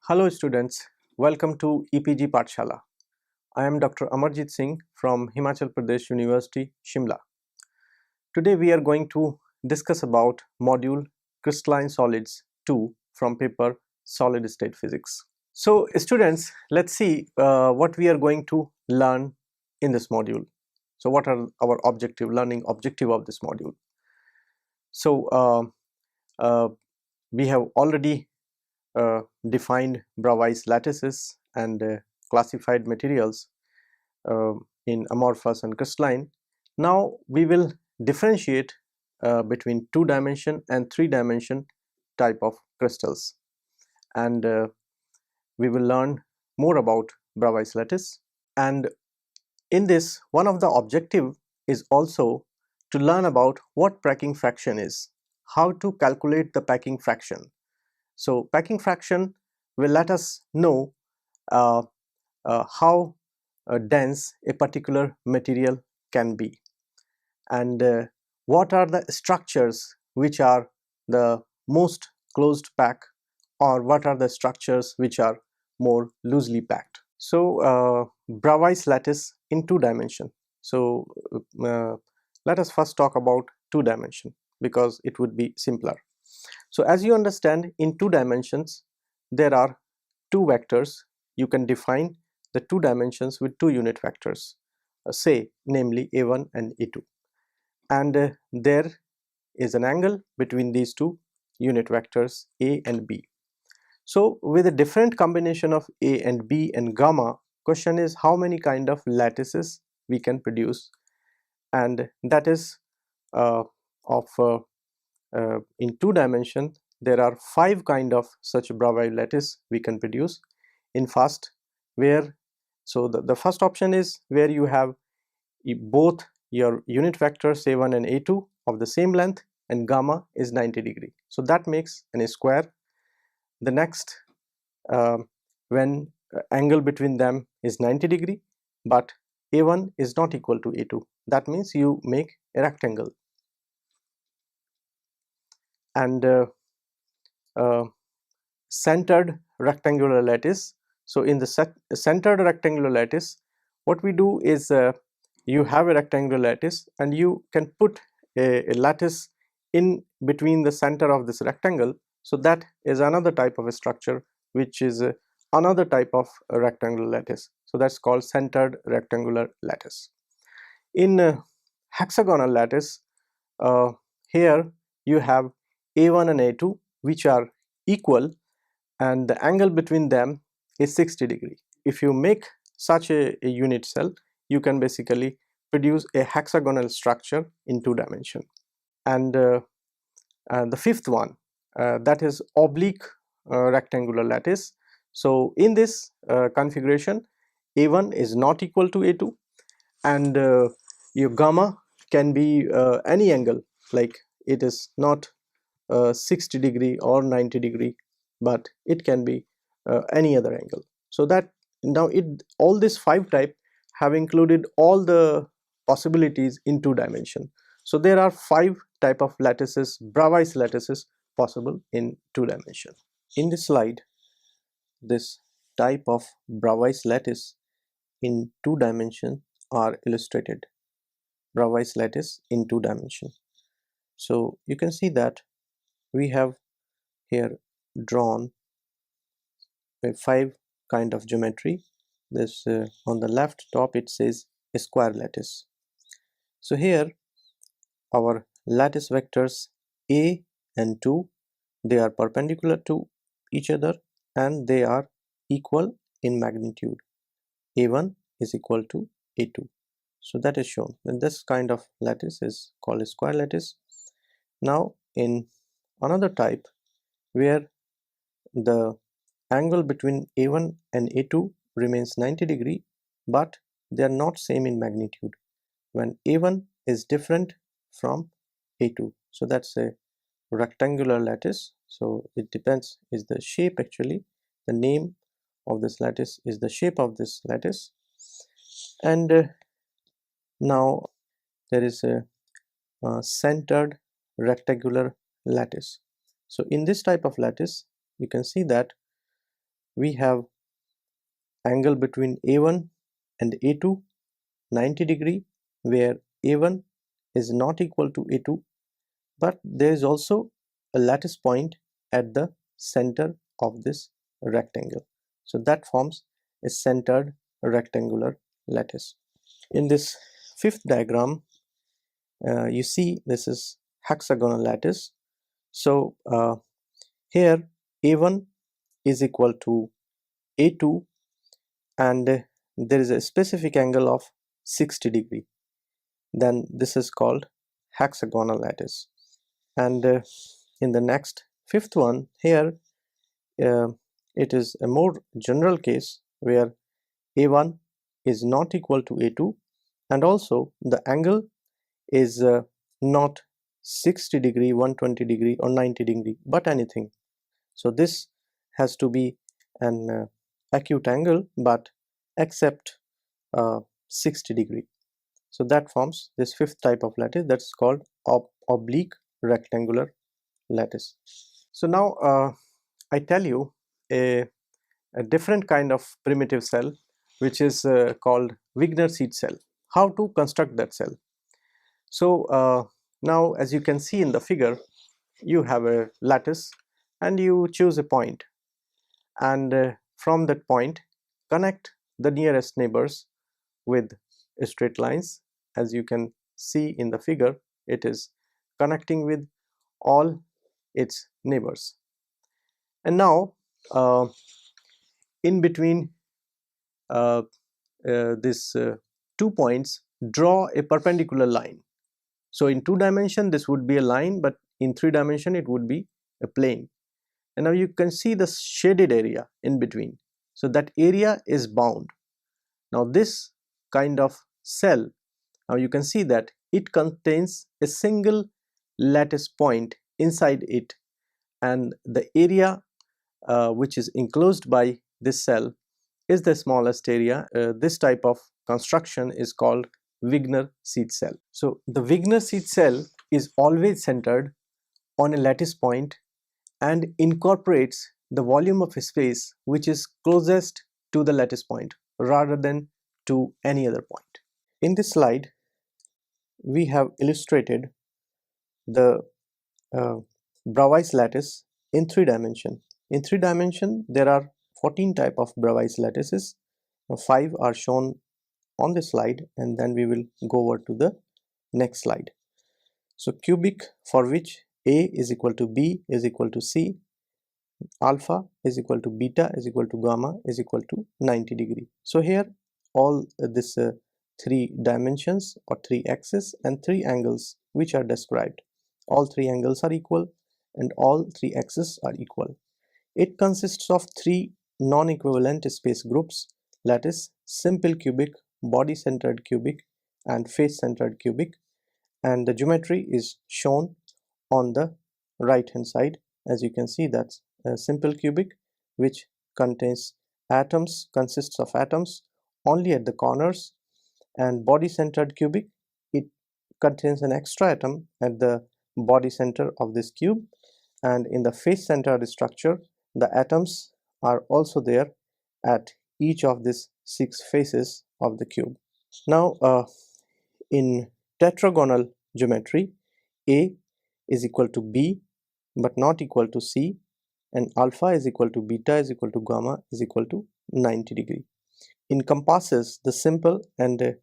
Hello students, welcome to EPG Pathshala. I am Dr. Amarjit Singh from Himachal Pradesh University, Shimla. Today we are going to discuss about module Crystalline Solids 2 from paper Solid State Physics. So students, let's see what we are going to learn in this module. So what are our learning objective of this module? So we have already defined Bravais lattices and classified materials in amorphous and crystalline. Now we will differentiate between 2-dimension and 3-dimension type of crystals, and we will learn more about Bravais lattice. And in this, one of the objective is also to learn about what packing fraction is, how to calculate the packing fraction. So packing fraction will let us know how dense a particular material can be, and what are the structures which are the most closed pack, or what are the structures which are more loosely packed. So Bravais lattice in 2-dimension. So let us first talk about 2-dimension because it would be simpler. So as you understand, in 2 dimensions there are 2 vectors. You can define the 2 dimensions with 2 unit vectors, say namely A1 and A2, and there is an angle between these 2 unit vectors A and B. So with a different combination of A and B and gamma, question is how many kind of lattices we can produce, and that is in 2 dimension there are 5 kind of such Bravais lattice we can produce in first, where the first option is where you have both your unit vectors A1 and A2 of the same length and gamma is 90 degree. So that makes an square. The next, when angle between them is 90 degree but A1 is not equal to A2, that means you make a rectangle. And centered rectangular lattice. So in the centered rectangular lattice, what we do is you have a rectangular lattice and you can put a lattice in between the center of this rectangle. So that is another type of a structure which is another type of rectangular lattice. So that's called centered rectangular lattice. In hexagonal lattice, here you have A1 and A2 which are equal and the angle between them is 60 degree. If you make such a unit cell, you can basically produce a hexagonal structure in 2 dimension. And the fifth one, that is oblique rectangular lattice. So in this configuration, A1 is not equal to A2, and your gamma can be any angle, like it is not 60 degree or 90 degree, but it can be any other angle. So that now all these 5 type have included all the possibilities in 2 dimension. So there are 5 type of lattices, Bravais lattices, possible in 2 dimension. In this slide, this type of Bravais lattice in 2 dimension are illustrated. Bravais lattice in 2 dimension. So you can see that we have here drawn a 5 kind of geometry. This on the left top it says a square lattice. So here our lattice vectors A and 2, they are perpendicular to each other and they are equal in magnitude. A1 is equal to A2. So that is shown, and this kind of lattice is called a square lattice. Now in another type where the angle between A1 and A2 remains 90 degree, but they are not same in magnitude when A1 is different from A2. So that's a rectangular lattice. So it depends, is the shape, actually the name of this lattice is the shape of this lattice. And now there is a centered rectangular lattice. So in this type of lattice you can see that we have angle between A1 and A2 90 degree, where A1 is not equal to A2, but there is also a lattice point at the center of this rectangle. So that forms a centered rectangular lattice. In this fifth diagram, you see this is hexagonal lattice. So here A1 is equal to A2, and there is a specific angle of 60 degree. Then this is called hexagonal lattice. And in the next fifth one, here it is a more general case where A1 is not equal to A2, and also the angle is not 60 degree, 120 degree or 90 degree, but anything. So this has to be an acute angle, but except 60 degree. So that forms this fifth type of lattice, that's called oblique rectangular lattice. So now I tell you a different kind of primitive cell, which is called Wigner seed cell. How to construct that cell? So now, as you can see in the figure, you have a lattice and you choose a point, and from that point connect the nearest neighbors with straight lines. As you can see in the figure, it is connecting with all its neighbors. And now in between these 2 points, draw a perpendicular line. So in 2 dimension this would be a line, but in 3 dimension it would be a plane. And now you can see the shaded area in between, so that area is bound. Now this kind of cell, now you can see that it contains a single lattice point inside it, and the area which is enclosed by this cell is the smallest area. This type of construction is called Wigner seed cell. So the Wigner seed cell is always centered on a lattice point and incorporates the volume of space which is closest to the lattice point rather than to any other point. In this slide, we have illustrated the Bravais lattice in 3 dimension. In 3 dimension, there are 14 type of Bravais lattices. 5 are shown on this slide, and then we will go over to the next slide. So cubic, for which A is equal to B is equal to C, alpha is equal to beta is equal to gamma is equal to 90 degree. So here all this 3 dimensions or 3 axes and 3 angles which are described, all 3 angles are equal and all 3 axes are equal. It consists of 3 non-equivalent space groups, lattice, simple cubic, body centered cubic and face centered cubic, and the geometry is shown on the right hand side. As you can see, that's a simple cubic which consists of atoms only at the corners, and body centered cubic, it contains an extra atom at the body center of this cube, and in the face centered structure the atoms are also there at each of these 6 faces of the cube. Now in tetragonal geometry, A is equal to B but not equal to C, and alpha is equal to beta is equal to gamma is equal to 90 degree. Encompasses the simple and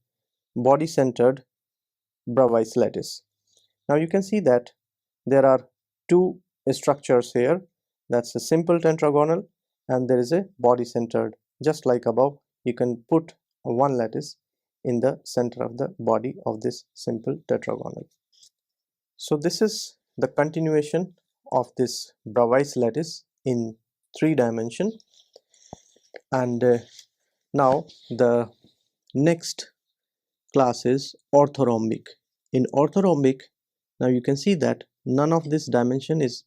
body centered Bravais lattice. Now you can see that there are 2 structures here, that's a simple tetragonal and there is a body centered. Just like above, you can put one lattice in the center of the body of this simple tetragonal. So this is the continuation of this Bravais lattice in 3 dimension, and now the next class is orthorhombic. In orthorhombic, now you can see that none of this dimension is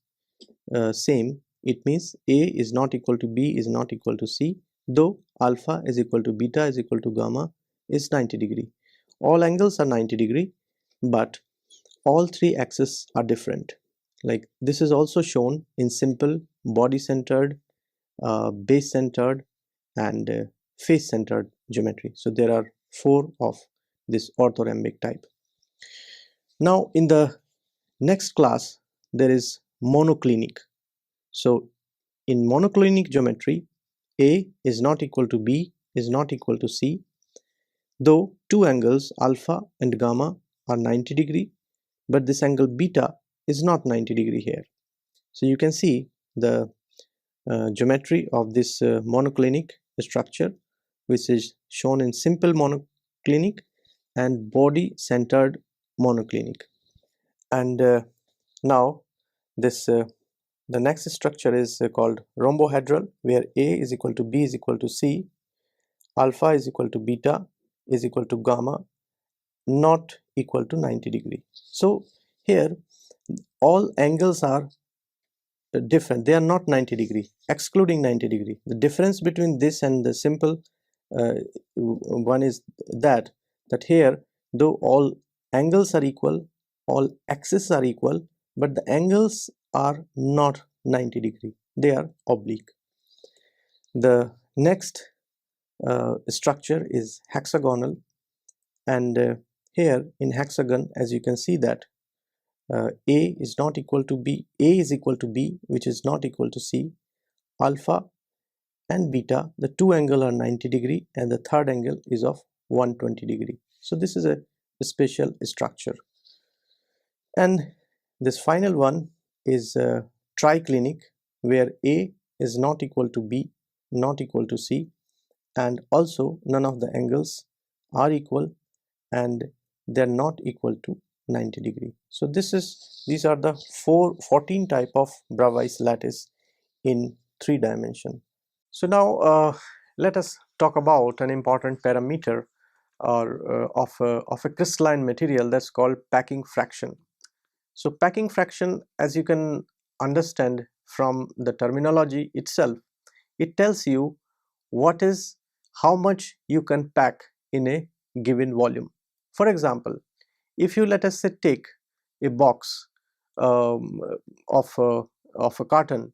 same. It means A is not equal to B is not equal to C, though alpha is equal to beta is equal to gamma is 90 degree. All angles are 90 degree, but all 3 axes are different. Like this is also shown in simple body centered base centered and face centered geometry. So there are 4 of this orthorhombic type. Now in the next class there is monoclinic. So in monoclinic geometry, A is not equal to B is not equal to C, though two angles alpha and gamma are 90 degree, but this angle beta is not 90 degree here. So you can see the geometry of this monoclinic structure, which is shown in simple monoclinic and body centered monoclinic. And now this the next structure is called rhombohedral, where A is equal to B is equal to C, alpha is equal to beta is equal to gamma, not equal to 90 degree. So here all angles are different, they are not 90 degree, excluding 90 degree. The difference between this and the simple one is that here, though all angles are equal, all axes are equal, but the angles are not 90 degree, they are oblique. The next structure is hexagonal, and here in hexagon, as you can see that A is not equal to B, A is equal to B, which is not equal to C. Alpha and beta, the two angle are 90 degree and the third angle is of 120 degree. So this is a special structure. And this final one is triclinic, where A is not equal to B, not equal to C, and also none of the angles are equal and they are not equal to 90 degree. So these are the 14 type of Bravais lattice in 3 dimension. So now let us talk about an important parameter of a crystalline material, that's called packing fraction. So packing fraction, as you can understand from the terminology itself, it tells you how much you can pack in a given volume. For example, if you, let us say, take a box um, of a carton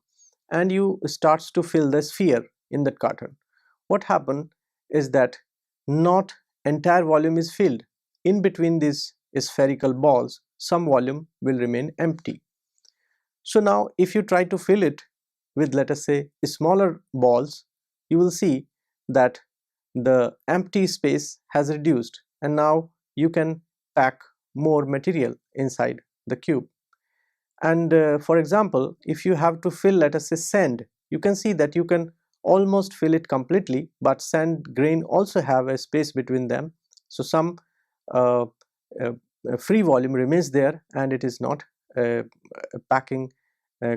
and you starts to fill the sphere in that carton, what happen is that not entire volume is filled. In between these spherical balls, some volume will remain empty. So now if you try to fill it with, let us say, smaller balls, you will see that the empty space has reduced and now you can pack more material inside the cube. And for example, if you have to fill, let us say, sand, you can see that you can almost fill it completely, but sand grain also have a space between them, so some uh, uh, free volume remains there and it is not packing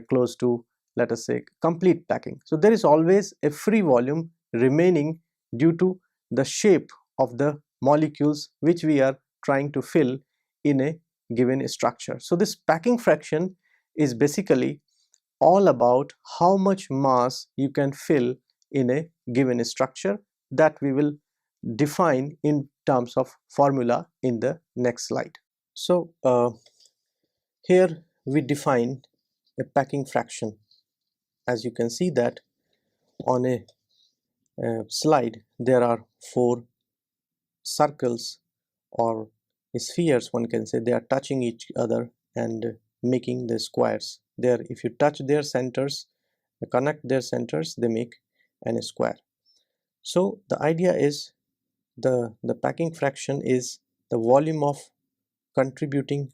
close to, let us say, complete packing. So there is always a free volume remaining due to the shape of the molecules which we are trying to fill in a given structure. So this packing fraction is basically all about how much mass you can fill in a given structure, that we will define in terms of formula in the next slide. So here we define a packing fraction. As you can see that on a slide there are 4 circles or spheres, one can say. They are touching each other and making the squares. There, if you touch their centers, connect their centers, they make an square. So the idea is the packing fraction is the volume of contributing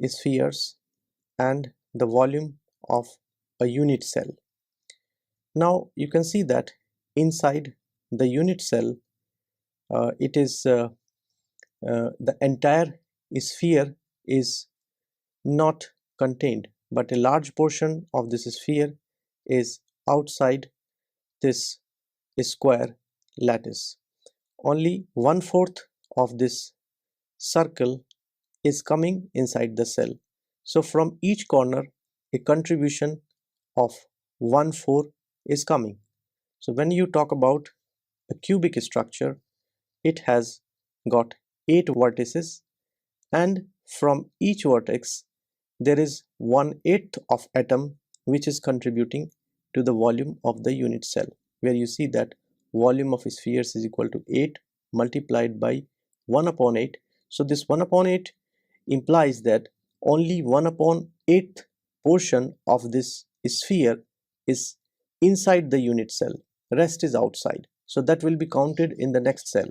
spheres and the volume of a unit cell. Now you can see that inside the unit cell it is the entire sphere is not contained, but a large portion of this sphere is outside this square lattice. Only 1/4 of this circle is coming inside the cell. So from each corner a contribution of 1/4 is coming. So when you talk about a cubic structure, it has got 8 vertices, and from each vertex there is 1/8 of atom which is contributing to the volume of the unit cell, where you see that volume of spheres is equal to 8 multiplied by 1 upon 8. So this 1 upon 8 implies that only 1 upon 8th portion of this sphere is inside the unit cell, rest is outside. So that will be counted in the next cell.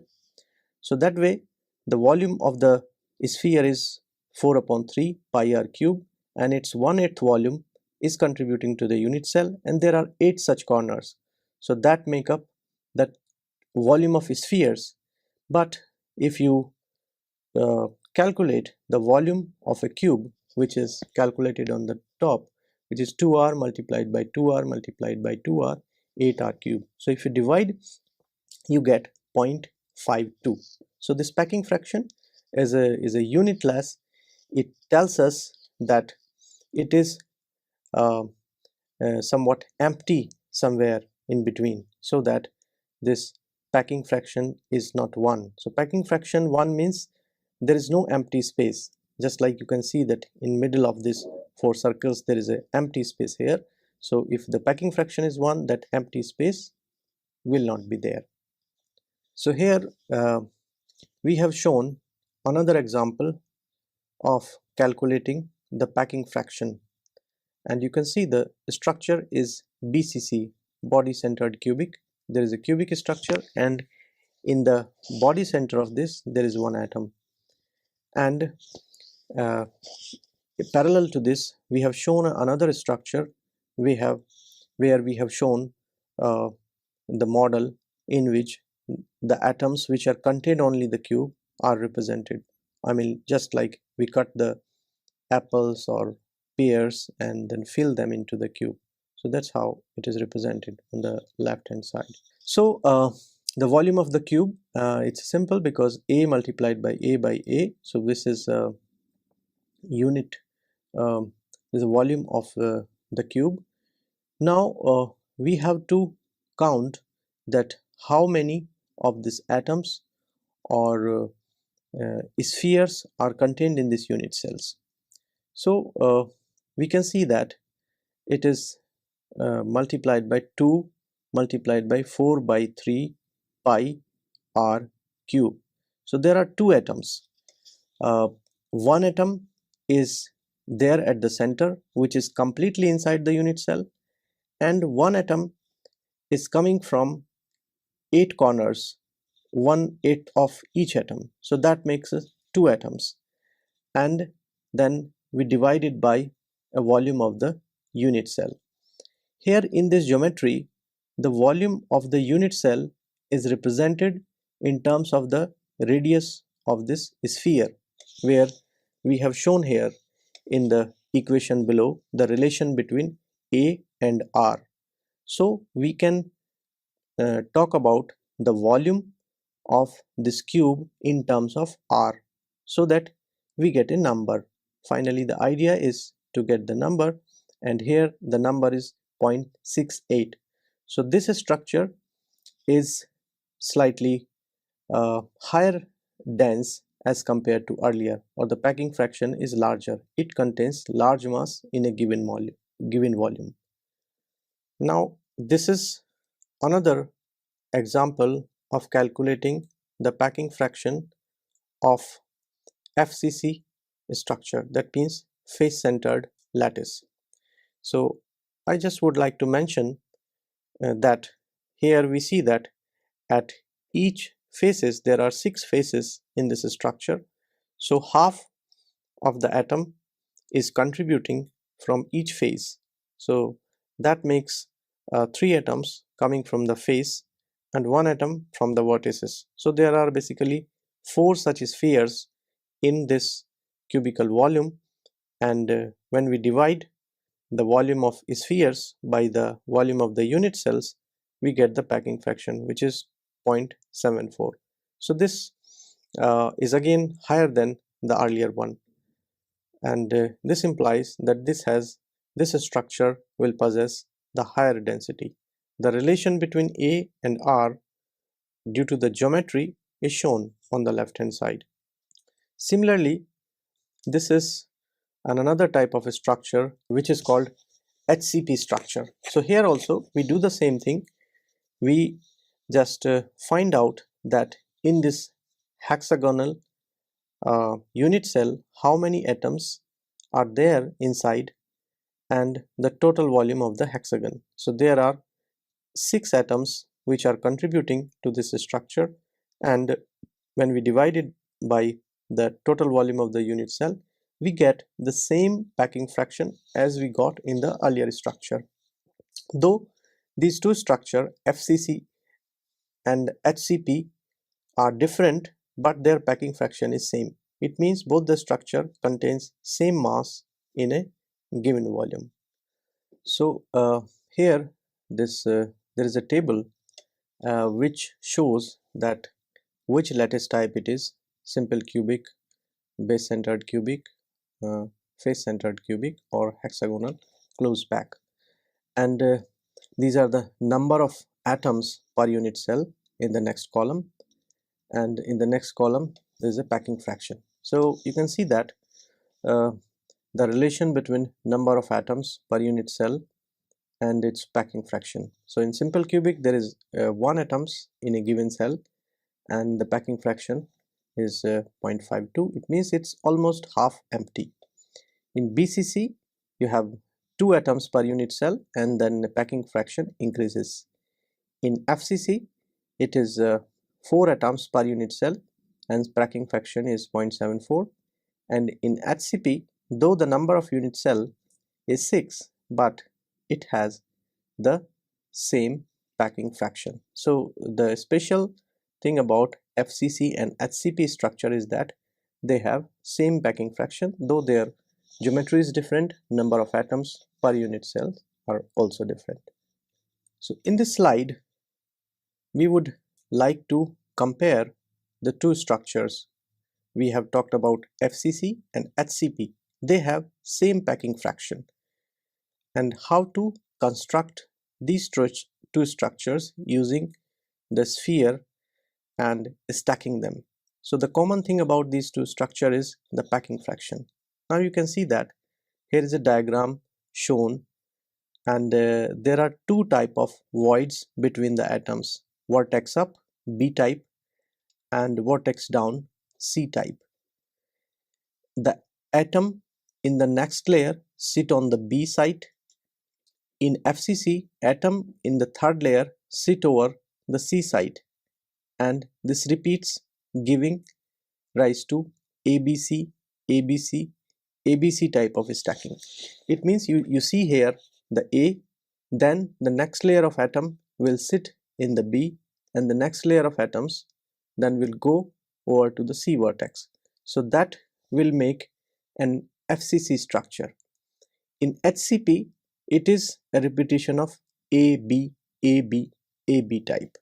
So that way the volume of the sphere is 4 upon 3 pi r cube, and its 1/8 volume is contributing to the unit cell, and there are 8 such corners. So that make up the volume of spheres. But if you calculate the volume of a cube, which is calculated on the top, which is 2r multiplied by 2r multiplied by 2r, 8r cube. So if you divide, you get 0.52. So this packing fraction is a unitless. It tells us that it is somewhat empty somewhere in between, so that this packing fraction is not 1. So packing fraction 1 means there is no empty space, just like you can see that in middle of this 4 circles there is an empty space here. So if the packing fraction is 1, that empty space will not be there. So here we have shown another example of calculating the packing fraction, and you can see the structure is BCC, body centered cubic. There is a cubic structure, and in the body center of this there is one atom, and parallel to this we have shown another structure where we have shown the model in which the atoms which are contained only the cube are represented. I mean, just like we cut the apples or pears and then fill them into the cube. So that's how it is represented on the left hand side. So the volume of the cube, it's simple because A multiplied by A by A. So this is a unit, is the volume of the cube. Now we have to count that how many of these atoms or spheres are contained in this unit cells. So we can see that it is multiplied by 2 multiplied by 4 by 3 pi r cube. So there are 2 atoms. One atom is there at the center, which is completely inside the unit cell, and one atom is coming from 8 corners, 1/8 of each atom. So that makes us 2 atoms, and then we divide it by a volume of the unit cell. Here in this geometry, the volume of the unit cell is represented in terms of the radius of this sphere, where we have shown here in the equation below the relation between A and R. So we can talk about the volume of this cube in terms of R, so that we get a number. Finally, the idea is to get the number, and here the number is 0.68. So this structure is slightly higher dense as compared to earlier, or the packing fraction is larger. It contains large mass in a given volume. Now this is another example of calculating the packing fraction of FCC structure, that means face centered lattice. So I just would like to mention that here we see that at each faces there are 6 faces in this structure. So half of the atom is contributing from each face. So that makes 3 atoms coming from the face and 1 atom from the vertices. So there are basically 4 such spheres in this cubical volume, and when we divide the volume of spheres by the volume of the unit cells, we get the packing fraction, which is 0.74. So this is again higher than the earlier one, and this implies that this structure will possess the higher density. The relation between A and R due to the geometry is shown on the left hand side. Similarly, this is another type of a structure which is called Hcp structure. So here also we do the same thing. We just find out that in this hexagonal unit cell how many atoms are there inside and the total volume of the hexagon. So there are 6 atoms which are contributing to this structure, and when we divide it by the total volume of the unit cell, we get the same packing fraction as we got in the earlier structure. Though these two structures FCC and HCP are different, but their packing fraction is same. It means both the structure contains same mass in a given volume. So here there is a table which shows that which lattice type it is: simple cubic, base centered cubic, face centered cubic, or hexagonal closed pack. And these are the number of atoms per unit cell in the next column, and in the next column there is a packing fraction. So you can see that the relation between number of atoms per unit cell and its packing fraction. So in simple cubic there is 1 atoms in a given cell and the packing fraction is 0.52. It means it's almost half empty. In BCC you have 2 atoms per unit cell and then the packing fraction increases. In FCC it is 4 atoms per unit cell and packing fraction is 0.74, and in HCP, though the number of unit cell is 6, but it has the same packing fraction. So the special thing about FCC and HCP structure is that they have same packing fraction, though their geometry is different, number of atoms per unit cell are also different. So in this slide we would like to compare the two structures. We have talked about FCC and HCP. They have same packing fraction, and how to construct these two structures using the sphere and stacking them. So the common thing about these two structures is the packing fraction. Now you can see that here is a diagram shown, and there are two type of voids between the atoms: vertex up B type and vertex down C type. The atom in the next layer sit on the B side. In FCC, atom in the third layer sit over the C side, and this repeats, giving rise to ABC, ABC, ABC type of stacking. It means you see here the A, then the next layer of atom will sit in the B, and the next layer of atoms then will go over to the C vertex. So that will make an FCC structure. In HCP, it is a repetition of AB, AB, AB type.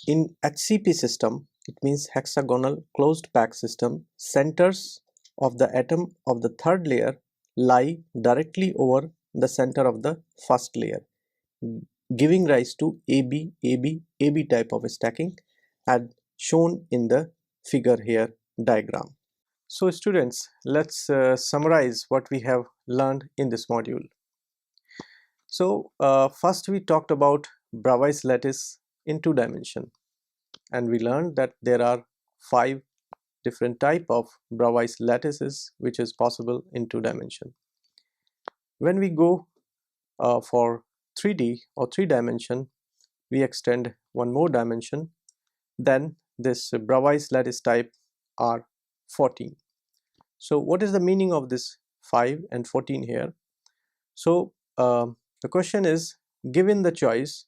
In Hcp system, it means hexagonal closed pack system, centers of the atom of the third layer lie directly over the center of the first layer, giving rise to AB, AB, AB type of stacking as shown in the figure here diagram. So students, let's summarize what we have learned in this module. So first we talked about Bravais lattice in 2 dimension, and we learned that there are 5 different type of Bravais lattices which is possible in 2 dimension. When we go for 3D or 3 dimension, we extend one more dimension, then this Bravais lattice type are 14. So what is the meaning of this 5 and 14 here? So the question is, given the choice,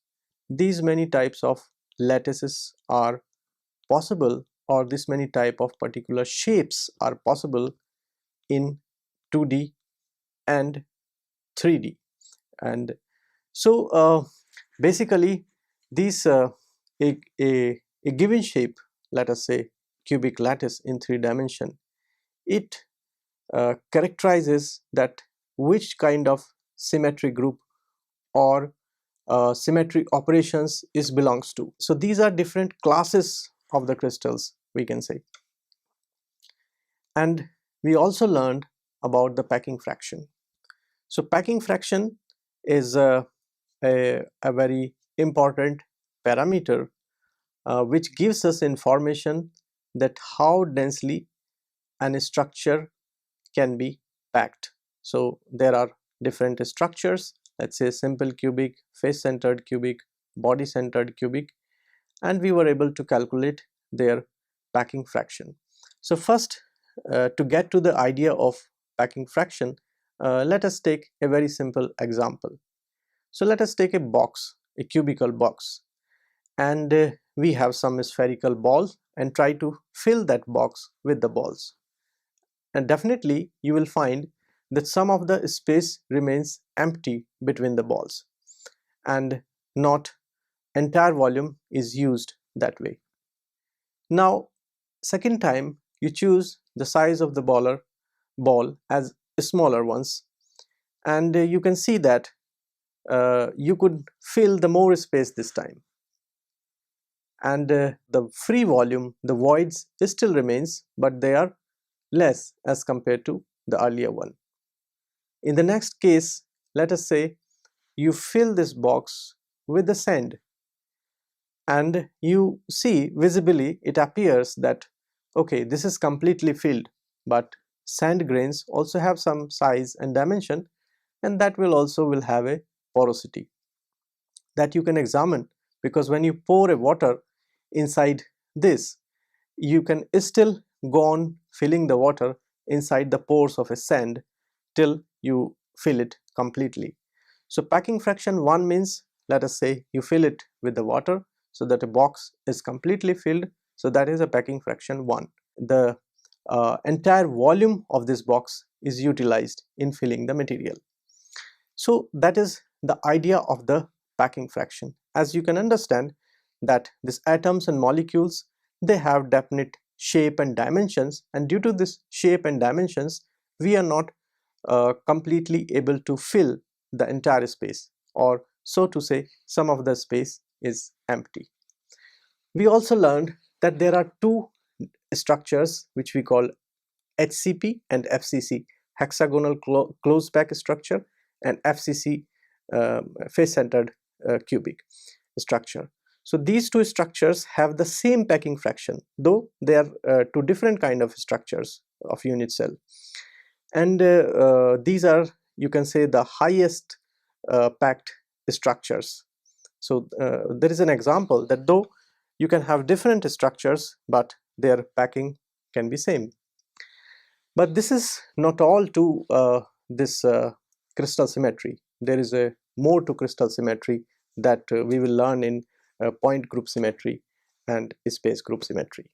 these many types of lattices are possible, or this many type of particular shapes are possible in 2D and 3D. And so basically these a given shape, let us say cubic lattice in 3 dimension, it characterizes that which kind of symmetry group or symmetry operations is belongs to. So these are different classes of the crystals, we can say. And we also learned about the packing fraction. So packing fraction is a very important parameter which gives us information that how densely an structure can be packed. So there are different structures, let's say simple cubic, face centered cubic, body centered cubic, and we were able to calculate their packing fraction. So first, to get to the idea of packing fraction, let us take a very simple example. So let us take a box, a cubical box, and we have some spherical balls and try to fill that box with the balls. And definitely you will find that some of the space remains empty between the balls and not entire volume is used that way. Now second time you choose the size of the ball as smaller ones, and you can see that you could fill the more space this time, and the free volume, the voids still remains, but they are less as compared to the earlier one. In the next case, let us say you fill this box with the sand, and you see visibly it appears that okay, this is completely filled, but sand grains also have some size and dimension, and that will have a porosity that you can examine, because when you pour a water inside this, you can still go on filling the water inside the pores of a sand till you fill it completely. So packing fraction 1 means, let us say you fill it with the water so that a box is completely filled, so that is a packing fraction 1. The entire volume of this box is utilized in filling the material. So that is the idea of the packing fraction. As you can understand that these atoms and molecules, they have definite shape and dimensions, and due to this shape and dimensions we are not completely able to fill the entire space, or so to say some of the space is empty. We also learned that there are two structures which we call HCP and FCC, hexagonal closed pack structure, and FCC, face centered cubic structure. So these two structures have the same packing fraction, though they are two different kind of structures of unit cell, and these are, you can say, the highest packed structures. So there is an example that though you can have different structures but their packing can be same. But this is not all to this crystal symmetry. There is a more to crystal symmetry that we will learn in point group symmetry and space group symmetry.